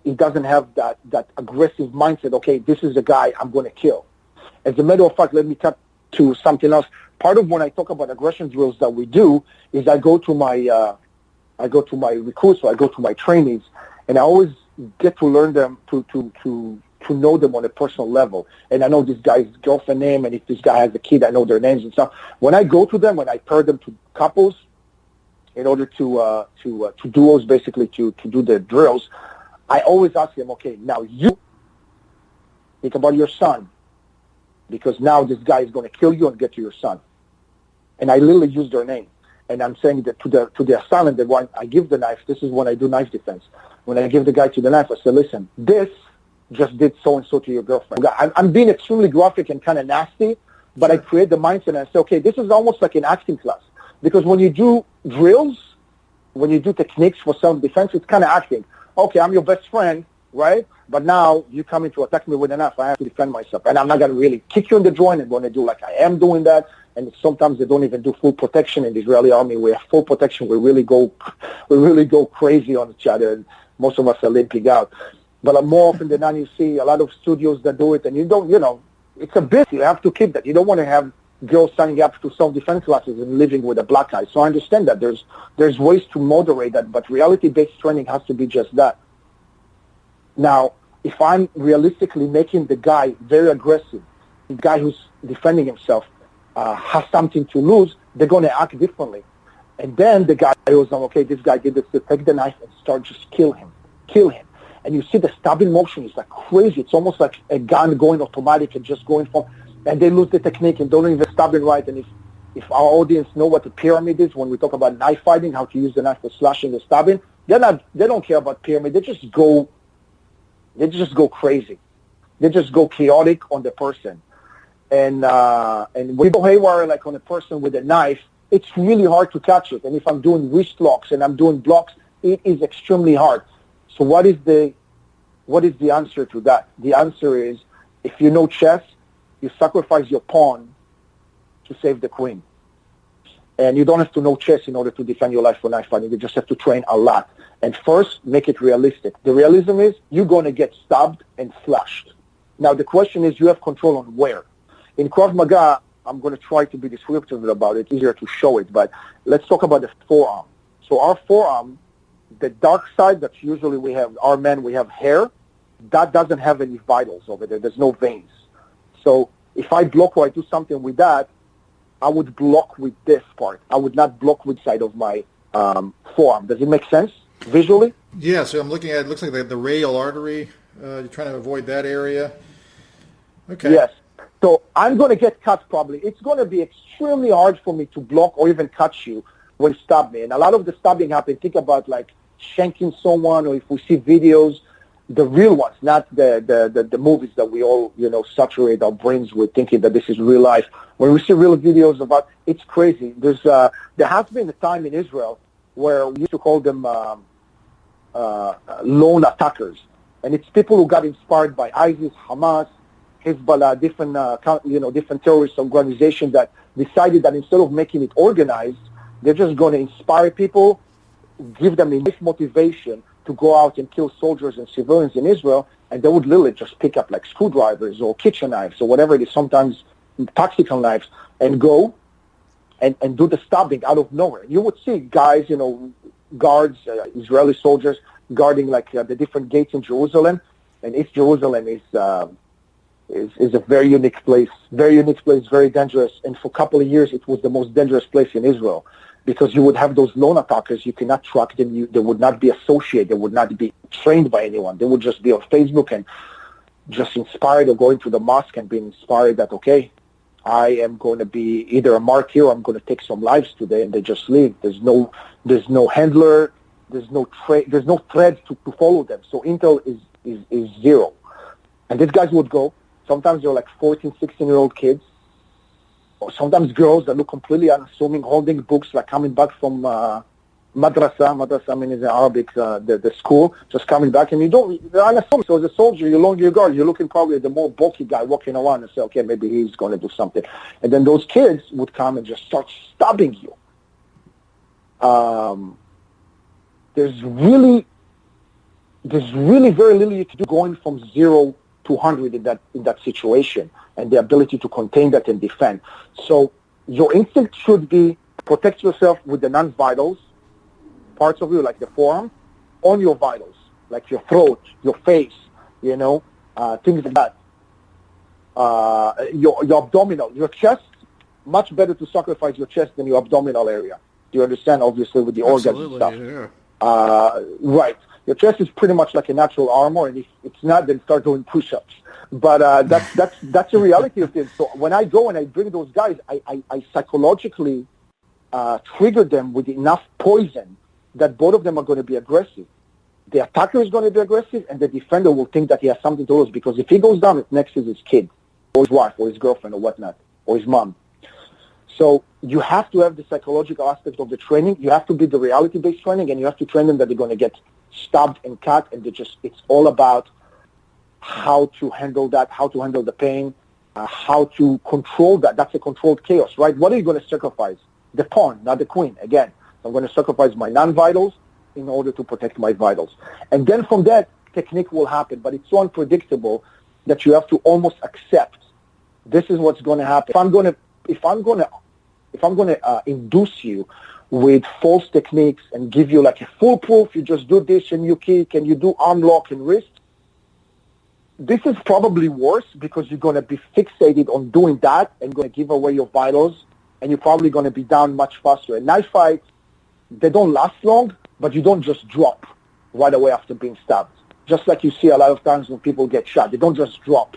He doesn't have that aggressive mindset. Okay, this is the guy I'm going to kill. As a matter of fact, let me cut to something else. Part of when I talk about aggression drills that we do is I go to my recruits, or I go to my trainees, and I always get to learn them to know them on a personal level. And I know this guy's girlfriend name, and if this guy has a kid, I know their names and stuff. When I go to them, when I pair them to couples in order to duos, basically to do the drills, I always ask them, okay, now you think about your son, because now this guy is going to kill you and get to your son. And I literally use their name. And I'm saying that to the assailant, that when I give the knife, this is when I do knife defense. When I give the guy to the knife, I say, listen, this just did so-and-so to your girlfriend. I'm being extremely graphic and kind of nasty, but I create the mindset and I say, okay, this is almost like an acting class. Because when you do drills, when you do techniques for self-defense, it's kind of acting. Okay, I'm your best friend, right? But now you come in to attack me with a knife. I have to defend myself. And I'm not going to really kick you in the joint. I'm going to do like I am doing that. And sometimes they don't even do full protection in the Israeli army. We have full protection. We really go crazy on each other. And most of us are limping out. But more often than not, you see a lot of studios that do it. And you don't, it's a bit. You have to keep that. You don't want to have girls signing up to self-defense classes and living with a black eye. So I understand that there's ways to moderate that. But reality-based training has to be just that. Now, if I'm realistically making the guy very aggressive, the guy who's defending himself has something to lose, they're going to act differently. And then the guy goes, okay, this guy did this, to take the knife and start just kill him. And you see the stabbing motion is like crazy. It's almost like a gun going automatic and just going from, and they lose the technique and don't even stab it right. And if our audience know what the pyramid is, when we talk about knife fighting, how to use the knife for slashing and stabbing, they don't care about pyramid. They just go crazy. They just go chaotic on the person. And when you go haywire like on a person with a knife, it's really hard to catch it. And if I'm doing wrist locks and I'm doing blocks, it is extremely hard. So what is the answer to that? The answer is, if you know chess, you sacrifice your pawn to save the queen. And you don't have to know chess in order to defend your life for knife fighting. You just have to train a lot. And first, make it realistic. The realism is you're going to get stabbed and slashed. Now, the question is, you have control on where. In Krav Maga, I'm going to try to be descriptive about it. It's easier to show it. But let's talk about the forearm. So our forearm, the dark side, that's usually we have, our men, we have hair. That doesn't have any vitals over there. There's no veins. So if I block or I do something with that, I would block with this part. I would not block with side of my forearm. Does it make sense visually? Yeah, so I'm looking at it. It looks like the radial artery. You're trying to avoid that area. Okay. Yes. So I'm going to get cut probably. It's going to be extremely hard for me to block or even cut you when you stab me. And a lot of the stabbing happens. Think about like shanking someone, or if we see videos, the real ones, not the movies that we all, saturate our brains with thinking that this is real life. When we see real videos about, it's crazy. There has been a time in Israel where we used to call them lone attackers. And it's people who got inspired by ISIS, Hamas, Hezbollah, different terrorist organizations that decided that instead of making it organized, they're just going to inspire people, give them enough motivation to go out and kill soldiers and civilians in Israel, and they would literally just pick up like screwdrivers or kitchen knives or whatever it is, sometimes tactical knives, and go and do the stabbing out of nowhere. You would see guys, guards, Israeli soldiers guarding like the different gates in Jerusalem, and East Jerusalem is a very unique place, very dangerous. And for a couple of years, it was the most dangerous place in Israel, because you would have those lone attackers. You cannot track them. They would not be associated. They would not be trained by anyone. They would just be on Facebook and just inspired, or going to the mosque and being inspired that, okay, I am going to be either a martyr or I'm going to take some lives today, and they just leave. There's no handler. There's no thread to follow them. So intel is zero. And these guys would go. Sometimes they're like 14, 16-year-old kids, or sometimes girls that look completely unassuming, holding books, like coming back from madrasa, I mean, is in Arabic, the school, just coming back, and they're unassuming. So as a soldier, you longer your guard, you're looking probably at the more bulky guy walking around and say, okay, maybe he's going to do something. And then those kids would come and just start stabbing you. there's really very little you can do going from 0 to 100 in that situation, and the ability to contain that and defend. So your instinct should be protect yourself with the non-vitals parts of you, like the forearm, on your vitals, like your throat, your face, things like that. Your abdominal, your chest, much better to sacrifice your chest than your abdominal area. Do you understand? Obviously, with the organs and stuff. Yeah. Right. Your chest is pretty much like a natural armor, and if it's not, then start doing push-ups. But that's the reality of it. So when I go and I bring those guys, I psychologically trigger them with enough poison that both of them are going to be aggressive. The attacker is going to be aggressive, and the defender will think that he has something to lose, because if he goes down, next is his kid, or his wife, or his girlfriend, or whatnot, or his mom. So you have to have the psychological aspect of the training. You have to be the reality-based training, and you have to train them that they're going to get stabbed and cut, and it's all about how to handle that, how to handle the pain, how to control that. That's a controlled chaos, right? What are you going to sacrifice? The pawn, not the queen. Again, I'm going to sacrifice my non-vitals in order to protect my vitals. And then from that, technique will happen, but it's so unpredictable that you have to almost accept this is what's going to happen. If I'm going to induce you with false techniques and give you like a foolproof, you just do this and you kick and you do arm lock and wrist, this is probably worse, because you're going to be fixated on doing that and going to give away your vitals, and you're probably going to be down much faster. And knife fights, they don't last long, but you don't just drop right away after being stabbed. Just like you see a lot of times when people get shot, they don't just drop,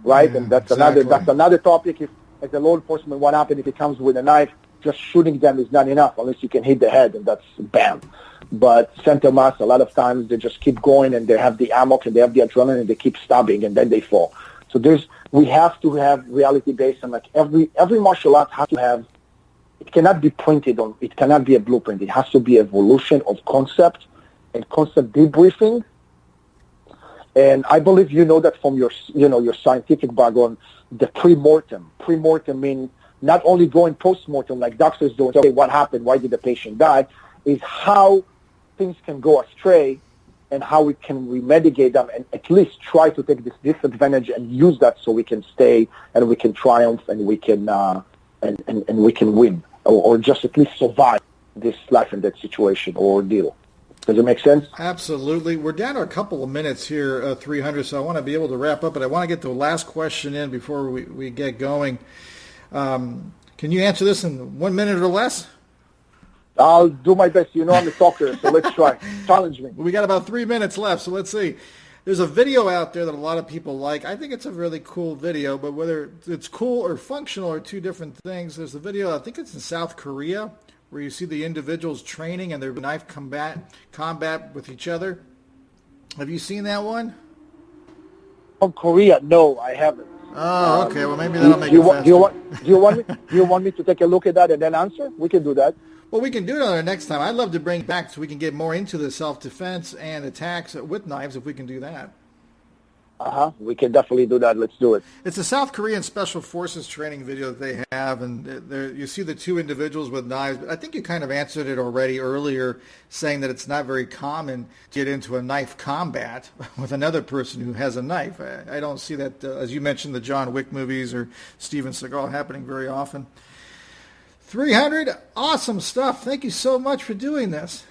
right? Yeah, and that's exactly. another topic. If as a law enforcement, what happens if it comes with a knife? Just shooting them is not enough unless you can hit the head, and that's bam. But center mass, a lot of times they just keep going, and they have the ammo and they have the adrenaline, and they keep stabbing, and then they fall. So we have to have reality based, and like every martial art has to have. It cannot be printed on. It cannot be a blueprint. It has to be evolution of concept and concept debriefing. And I believe you know that from your scientific background, the pre-mortem. Pre-mortem means not only going post-mortem like doctors do and say, what happened, why did the patient die, is how things can go astray and how we can remediate them and at least try to take this disadvantage and use that so we can stay and we can triumph and we can and we can win or just at least survive this life and death situation or ordeal. Does it make sense? Absolutely. We're down to a couple of minutes here, 300, so I want to be able to wrap up, but I want to get the last question in before we get going. Can you answer this in 1 minute or less? I'll do my best. You know I'm a talker, so let's try. Challenge me. We got about 3 minutes left, so let's see. There's a video out there that a lot of people like. I think it's a really cool video, but whether it's cool or functional are two different things. There's a video, I think it's in South Korea, where you see the individuals training and their knife combat with each other. Have you seen that one? From Korea? No, I haven't. Oh, okay. Well, maybe that'll make it faster. Do you want me to take a look at that and then answer? We can do that. Well, we can do it on our next time. I'd love to bring it back so we can get more into the self-defense and attacks with knives if we can do that. We can definitely do that. Let's do it. It's a South Korean Special Forces training video that they have, and you see the two individuals with knives. I think you kind of answered it already earlier, saying that it's not very common to get into a knife combat with another person who has a knife. I don't see that, as you mentioned, the John Wick movies or Steven Seagal happening very often. 300, awesome stuff. Thank you so much for doing this.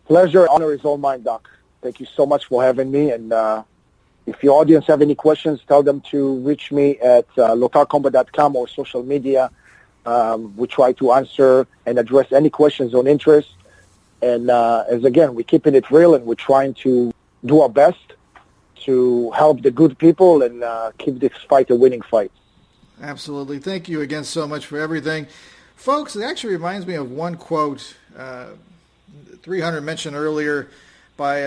Pleasure, honor is all mine, Doc. Thank you so much for having me, and if your audience have any questions, tell them to reach me at localcombat.com or social media. We try to answer and address any questions on interest. And as again, we're keeping it real and we're trying to do our best to help the good people and keep this fight a winning fight. Absolutely. Thank you again so much for everything. Folks, it actually reminds me of one quote 300 mentioned earlier, by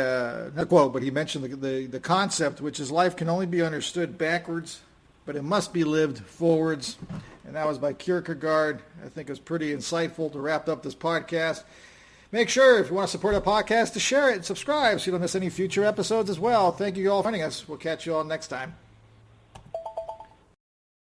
not a quote, but he mentioned the concept, which is life can only be understood backwards, but it must be lived forwards. And that was by Kierkegaard. I think it's pretty insightful to wrap up this podcast. Make sure, if you want to support our podcast, to share it and subscribe so you don't miss any future episodes as well. Thank you all for joining us. We'll catch you all next time.